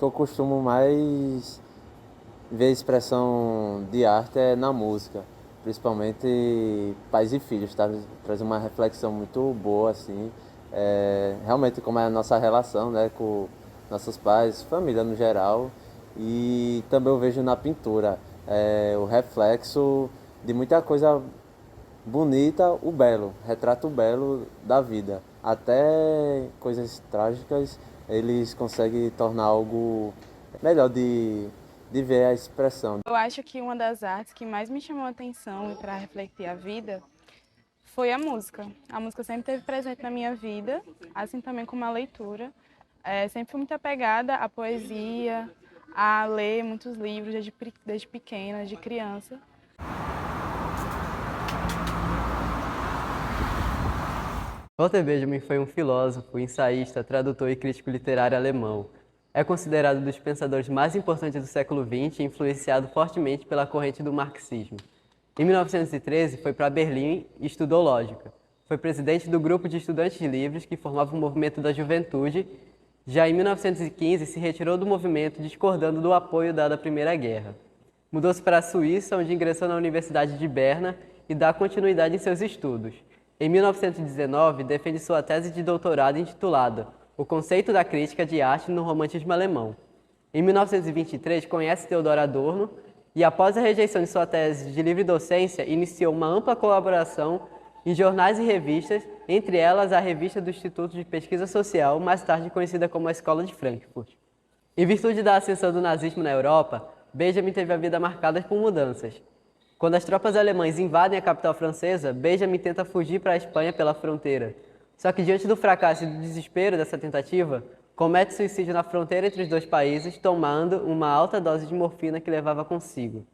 que eu costumo mais ver expressão de arte é na música, principalmente pais e filhos, tá? Traz uma reflexão muito boa, assim, realmente como é a nossa relação, né, com nossos pais, família no geral, e também eu vejo na pintura o reflexo de muita coisa bonita, o belo, retrata o belo da vida. Até coisas trágicas eles conseguem tornar algo melhor de ver a expressão. Eu acho que uma das artes que mais me chamou a atenção para refletir a vida foi a música. A música sempre esteve presente na minha vida, assim também como a leitura. Sempre fui muito apegada à poesia, a ler muitos livros desde pequena, desde criança. Walter Benjamin foi um filósofo, ensaísta, tradutor e crítico literário alemão. É considerado um dos pensadores mais importantes do século XX e influenciado fortemente pela corrente do marxismo. Em 1913, foi para Berlim e estudou lógica. Foi presidente do grupo de estudantes livres que formava o movimento da juventude. Já em 1915, se retirou do movimento, discordando do apoio dado à Primeira Guerra. Mudou-se para a Suíça, onde ingressou na Universidade de Berna e dá continuidade em seus estudos. Em 1919, defende sua tese de doutorado intitulada O Conceito da Crítica de Arte no Romantismo Alemão. Em 1923, conhece Theodor Adorno e, após a rejeição de sua tese de livre docência, iniciou uma ampla colaboração em jornais e revistas, entre elas a revista do Instituto de Pesquisa Social, mais tarde conhecida como a Escola de Frankfurt. Em virtude da ascensão do nazismo na Europa, Benjamin teve a vida marcada por mudanças. Quando as tropas alemãs invadem a capital francesa, Benjamin tenta fugir para a Espanha pela fronteira. Só que diante do fracasso e do desespero dessa tentativa, comete suicídio na fronteira entre os dois países, tomando uma alta dose de morfina que levava consigo.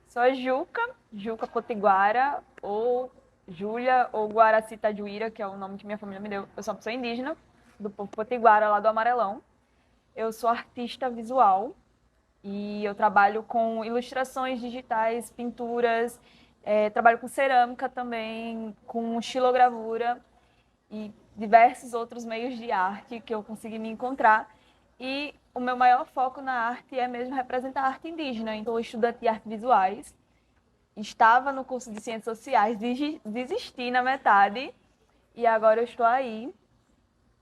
Sou a Juca Potiguara, ou Júlia, ou Guaraci Tajuíra, que é o nome que minha família me deu. Eu sou uma pessoa indígena, do povo Potiguara, lá do Amarelão. Eu sou artista visual e eu trabalho com ilustrações digitais, pinturas, trabalho com cerâmica também, com estilogravura e diversos outros meios de arte que eu consegui me encontrar. E o meu maior foco na arte é mesmo representar a arte indígena. Então, eu estudante de artes visuais, estava no curso de Ciências Sociais, desisti na metade e agora eu estou aí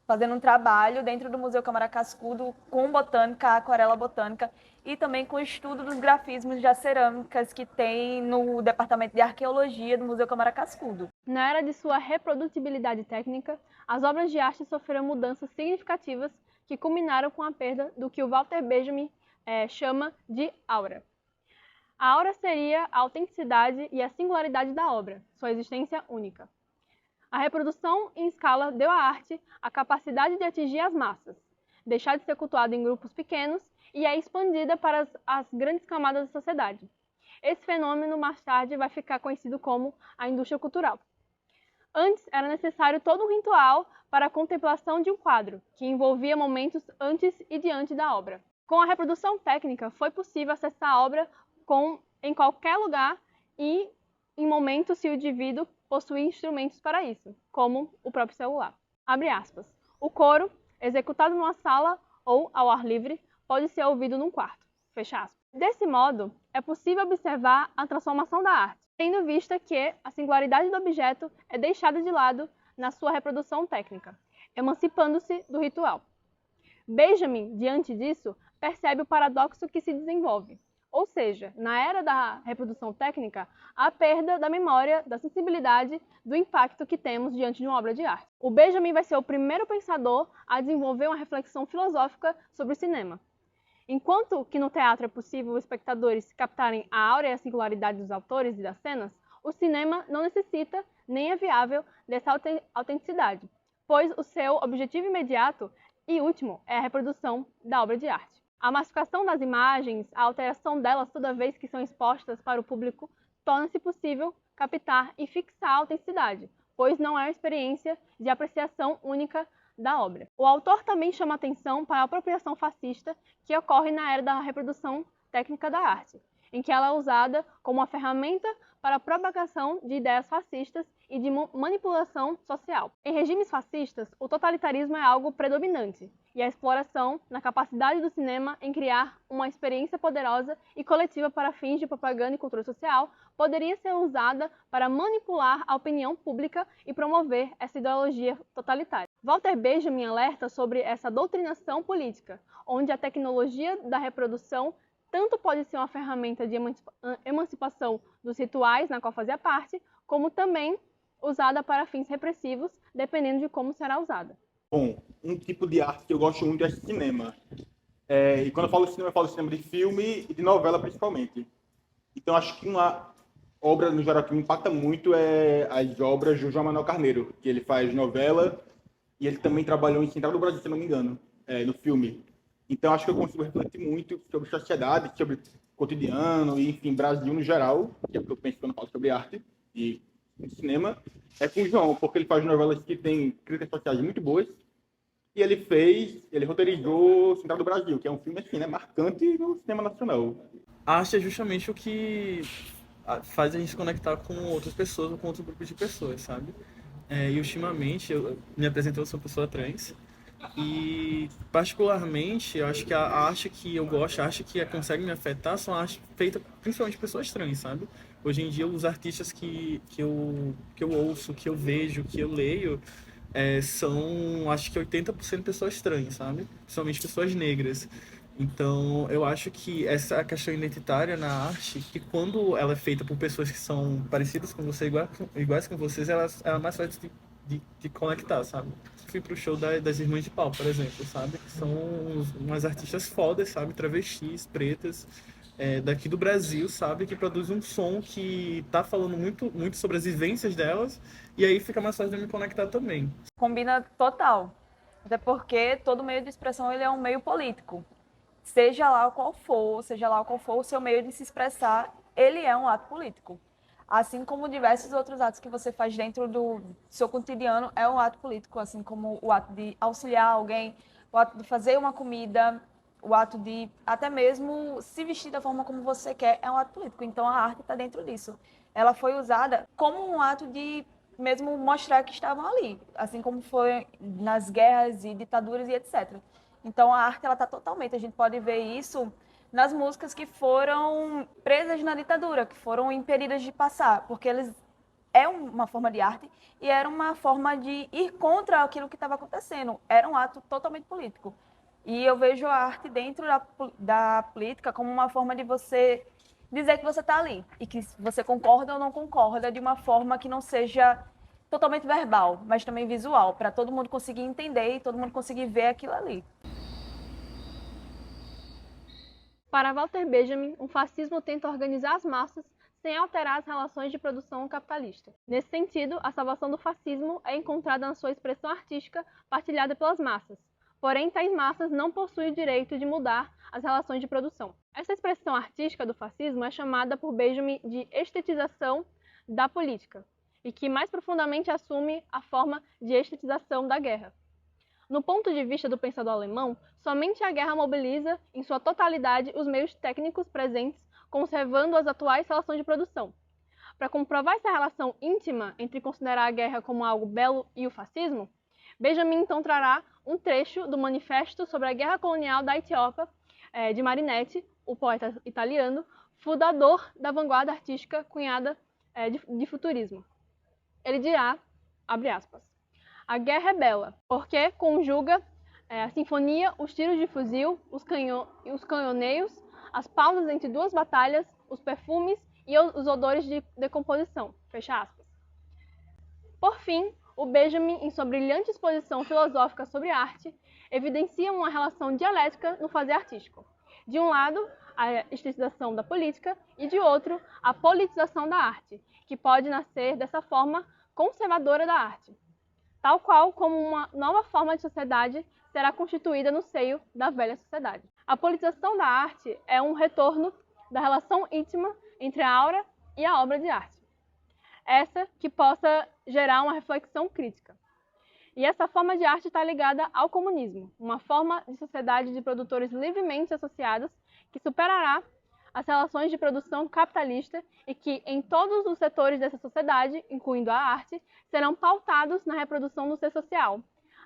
fazendo um trabalho dentro do Museu Câmara Cascudo com botânica, aquarela botânica e também com o estudo dos grafismos das cerâmicas que tem no Departamento de Arqueologia do Museu Câmara Cascudo. Na era de sua reprodutibilidade técnica, as obras de arte sofreram mudanças significativas que culminaram com a perda do que o Walter Benjamin chama de aura. A aura seria a autenticidade e a singularidade da obra, sua existência única. A reprodução em escala deu à arte a capacidade de atingir as massas, deixar de ser cultuada em grupos pequenos e é expandida para as grandes camadas da sociedade. Esse fenômeno, mais tarde, vai ficar conhecido como a indústria cultural. Antes, era necessário todo um ritual para a contemplação de um quadro, que envolvia momentos antes e diante da obra. Com a reprodução técnica, foi possível acessar a obra em qualquer lugar e em momentos se o indivíduo possuía instrumentos para isso, como o próprio celular. Abre aspas. O coro, executado numa sala ou ao ar livre, pode ser ouvido num quarto. Fecha aspas. Desse modo, é possível observar a transformação da arte, tendo vista que a singularidade do objeto é deixada de lado na sua reprodução técnica, emancipando-se do ritual. Benjamin, diante disso, percebe o paradoxo que se desenvolve. Ou seja, na era da reprodução técnica, há perda da memória, da sensibilidade, do impacto que temos diante de uma obra de arte. O Benjamin vai ser o primeiro pensador a desenvolver uma reflexão filosófica sobre o cinema. Enquanto que no teatro é possível os espectadores captarem a aura e a singularidade dos autores e das cenas, o cinema não necessita, nem é viável, dessa autenticidade, pois o seu objetivo imediato e último é a reprodução da obra de arte. A massificação das imagens, a alteração delas toda vez que são expostas para o público, torna-se possível captar e fixar a autenticidade, pois não é uma experiência de apreciação única da obra. O autor também chama atenção para a apropriação fascista que ocorre na era da reprodução técnica da arte, em que ela é usada como uma ferramenta para a propagação de ideias fascistas e de manipulação social. Em regimes fascistas, o totalitarismo é algo predominante, e a exploração na capacidade do cinema em criar uma experiência poderosa e coletiva para fins de propaganda e controle social poderia ser usada para manipular a opinião pública e promover essa ideologia totalitária. Walter Benjamin alerta sobre essa doutrinação política, onde a tecnologia da reprodução tanto pode ser uma ferramenta de emancipação dos rituais na qual fazia parte, como também usada para fins repressivos, dependendo de como será usada. Bom, um tipo de arte que eu gosto muito é cinema. E quando eu falo cinema de filme e de novela, principalmente. Então, acho que uma obra, no geral, que me impacta muito é as obras do João Manuel Carneiro, que ele faz novela e ele também trabalhou em Central do Brasil, se não me engano, no filme. Então, acho que eu consigo refletir muito sobre sociedade, sobre cotidiano e, enfim, Brasil no geral, que é o que eu penso quando eu falo sobre arte e cinema, é com o João, porque ele faz novelas que têm críticas sociais muito boas. E ele roteirizou Central do Brasil, que é um filme assim, né, marcante no cinema nacional. A arte é justamente o que faz a gente se conectar com outras pessoas ou com outro grupo de pessoas, sabe? E ultimamente eu me apresento, eu sou uma pessoa trans. E particularmente, eu acho que a arte que eu gosto, a arte que consegue me afetar, são arte feita principalmente por pessoas trans, sabe? Hoje em dia, os artistas que eu ouço, que eu vejo, que eu leio, são, acho que 80% pessoas trans, sabe? Principalmente pessoas negras. Então, eu acho que essa questão identitária na arte, que quando ela é feita por pessoas que são parecidas com você, iguais com vocês, ela é mais fácil de conectar, sabe? Fui pro show das Irmãs de Pau, por exemplo, sabe? Que são umas artistas fodas, sabe? Travestis, pretas, daqui do Brasil, sabe? Que produzem um som que tá falando muito, muito sobre as vivências delas, e aí fica mais fácil de me conectar também. Combina total. Até porque todo meio de expressão ele é um meio político. Seja lá qual for o seu meio de se expressar, ele é um ato político. Assim como diversos outros atos que você faz dentro do seu cotidiano é um ato político, assim como o ato de auxiliar alguém, o ato de fazer uma comida, o ato de até mesmo se vestir da forma como você quer, é um ato político. Então a arte está dentro disso. Ela foi usada como um ato de mesmo mostrar que estavam ali, assim como foi nas guerras e ditaduras e etc. Então a arte ela está totalmente, a gente pode ver isso nas músicas que foram presas na ditadura, que foram impedidas de passar, porque eles é uma forma de arte e era uma forma de ir contra aquilo que estava acontecendo. Era um ato totalmente político. E eu vejo a arte dentro da política como uma forma de você dizer que você está ali e que você concorda ou não concorda de uma forma que não seja totalmente verbal, mas também visual, para todo mundo conseguir entender e todo mundo conseguir ver aquilo ali. Para Walter Benjamin, um fascismo tenta organizar as massas sem alterar as relações de produção capitalista. Nesse sentido, a salvação do fascismo é encontrada na sua expressão artística partilhada pelas massas. Porém, tais massas não possuem o direito de mudar as relações de produção. Essa expressão artística do fascismo é chamada por Benjamin de estetização da política, e que mais profundamente assume a forma de estetização da guerra. No ponto de vista do pensador alemão, somente a guerra mobiliza, em sua totalidade, os meios técnicos presentes, conservando as atuais relações de produção. Para comprovar essa relação íntima entre considerar a guerra como algo belo e o fascismo, Benjamin então trará um trecho do Manifesto sobre a Guerra Colonial da Etiópia, de Marinetti, o poeta italiano, fundador da vanguarda artística cunhada de futurismo. Ele dirá, abre aspas, a guerra é bela, porque conjuga a sinfonia, os tiros de fuzil, os canhoneios, as pausas entre duas batalhas, os perfumes e os odores de decomposição. Fecha aspas. Por fim, o Benjamin, em sua brilhante exposição filosófica sobre arte, evidencia uma relação dialética no fazer artístico. De um lado, a estetização da política e, de outro, a politização da arte, que pode nascer dessa forma conservadora da arte, tal qual como uma nova forma de sociedade será constituída no seio da velha sociedade. A politização da arte é um retorno da relação íntima entre a aura e a obra de arte. Essa que possa gerar uma reflexão crítica. E essa forma de arte está ligada ao comunismo, uma forma de sociedade de produtores livremente associados que superará as relações de produção capitalista e que, em todos os setores dessa sociedade, incluindo a arte, serão pautados na reprodução do ser social,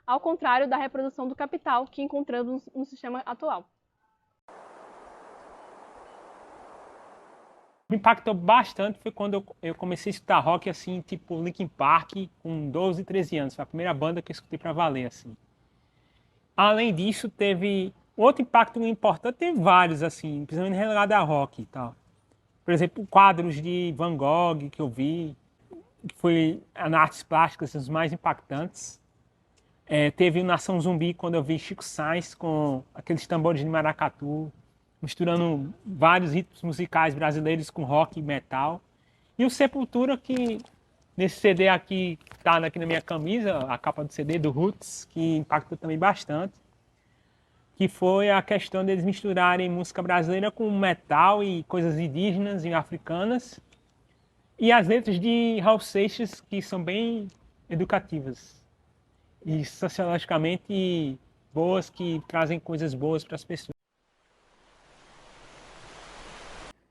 ao contrário da reprodução do capital que encontramos no sistema atual. Me impactou bastante foi quando eu comecei a escutar rock, assim, tipo Linkin Park, com 12, 13 anos. Foi a primeira banda que eu escutei pra valer, assim. Além disso, teve outro impacto importante, teve vários, assim, principalmente relacionado a rock e tal. Por exemplo, quadros de Van Gogh que eu vi, que foi na artes plásticas os mais impactantes. Teve o Nação Zumbi, quando eu vi Chico Sainz com aqueles tambores de maracatu, misturando vários ritmos musicais brasileiros com rock e metal. E o Sepultura, que nesse CD aqui, que está aqui na minha camisa, a capa do CD do Roots, que impactou também bastante, que foi a questão deles misturarem música brasileira com metal e coisas indígenas e africanas, e as letras de Raul Seixas, que são bem educativas e sociologicamente boas, que trazem coisas boas para as pessoas.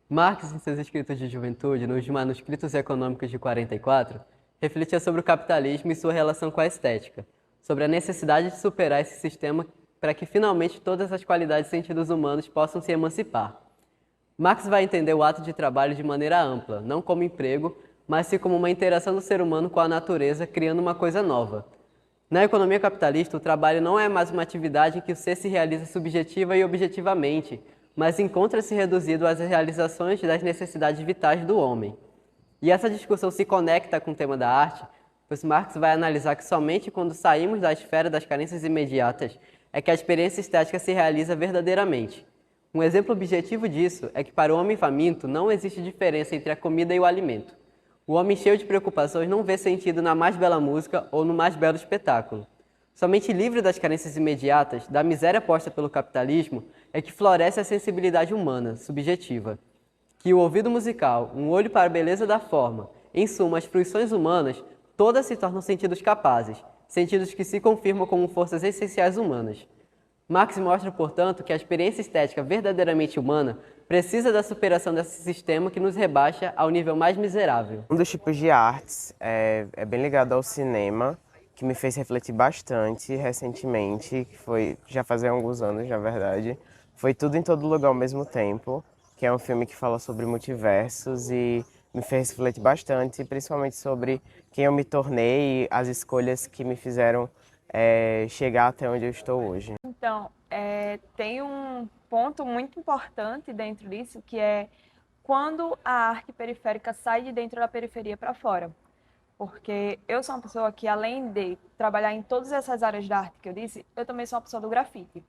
Marx, em seus escritos de juventude, nos Manuscritos Econômicos de 44, refletia sobre o capitalismo e sua relação com a estética, sobre a necessidade de superar esse sistema para que finalmente todas as qualidades e sentidos humanos possam se emancipar. Marx vai entender o ato de trabalho de maneira ampla, não como emprego, mas sim como uma interação do ser humano com a natureza, criando uma coisa nova. Na economia capitalista, o trabalho não é mais uma atividade em que o ser se realiza subjetiva e objetivamente, mas encontra-se reduzido às realizações das necessidades vitais do homem. E essa discussão se conecta com o tema da arte, pois Marx vai analisar que somente quando saímos da esfera das carências imediatas é que a experiência estética se realiza verdadeiramente. Um exemplo objetivo disso é que para o homem faminto não existe diferença entre a comida e o alimento. O homem cheio de preocupações não vê sentido na mais bela música ou no mais belo espetáculo. Somente livre das carências imediatas, da miséria posta pelo capitalismo, é que floresce a sensibilidade humana, subjetiva. Que o ouvido musical, um olho para a beleza da forma, em suma, as fruições humanas, todas se tornam sentidos capazes, sentidos que se confirmam como forças essenciais humanas. Marx mostra, portanto, que a experiência estética verdadeiramente humana precisa da superação desse sistema que nos rebaixa ao nível mais miserável. Um dos tipos de artes é bem ligado ao cinema, que me fez refletir bastante recentemente, que foi já fazia alguns anos, na verdade. Foi Tudo em Todo Lugar ao Mesmo Tempo, que é um filme que fala sobre multiversos e me fez refletir bastante, principalmente sobre quem eu me tornei e as escolhas que me fizeram chegar até onde eu estou hoje. Então, tem um ponto muito importante dentro disso, que é quando a arte periférica sai de dentro da periferia para fora. Porque eu sou uma pessoa que, além de trabalhar em todas essas áreas da arte que eu disse, eu também sou uma pessoa do grafite.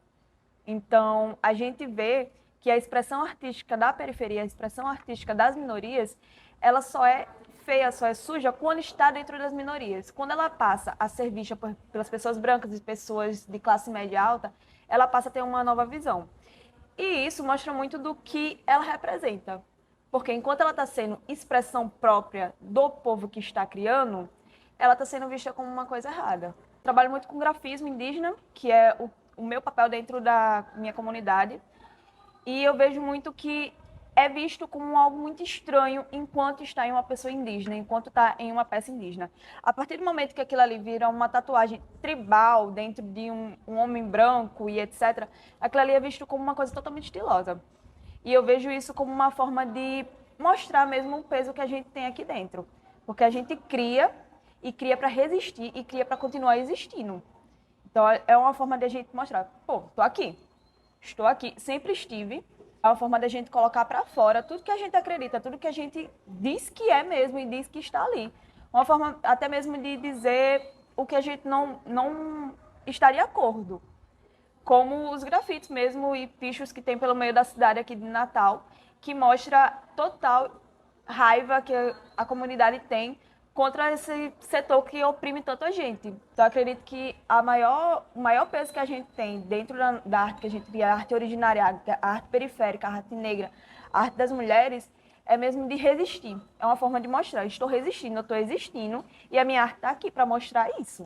Então, a gente vê que a expressão artística da periferia, a expressão artística das minorias, ela só é feia, só é suja quando está dentro das minorias. Quando ela passa a ser vista pelas pessoas brancas e pessoas de classe média alta, ela passa a ter uma nova visão. E isso mostra muito do que ela representa. Porque enquanto ela está sendo expressão própria do povo que está criando, ela está sendo vista como uma coisa errada. Trabalho muito com grafismo indígena, que é o meu papel dentro da minha comunidade. E eu vejo muito que é visto como algo muito estranho enquanto está em uma pessoa indígena, enquanto está em uma peça indígena. A partir do momento que aquilo ali vira uma tatuagem tribal dentro de um homem branco e etc., aquilo ali é visto como uma coisa totalmente estilosa. E eu vejo isso como uma forma de mostrar mesmo o peso que a gente tem aqui dentro. Porque a gente cria, e cria para resistir, e cria para continuar existindo. Então é uma forma de a gente mostrar, pô, estou aqui, sempre estive. É uma forma de a gente colocar para fora tudo que a gente acredita, tudo que a gente diz que é mesmo e diz que está ali. Uma forma até mesmo de dizer o que a gente não está de acordo. Como os grafites mesmo e pichos que tem pelo meio da cidade aqui de Natal, que mostra total raiva que a comunidade tem contra esse setor que oprime tanto a gente. Então, eu acredito que o maior peso que a gente tem dentro da arte que a gente via, a arte originária, a arte periférica, a arte negra, a arte das mulheres, é mesmo de resistir. É uma forma de mostrar, eu estou resistindo, eu estou existindo, e a minha arte está aqui para mostrar isso.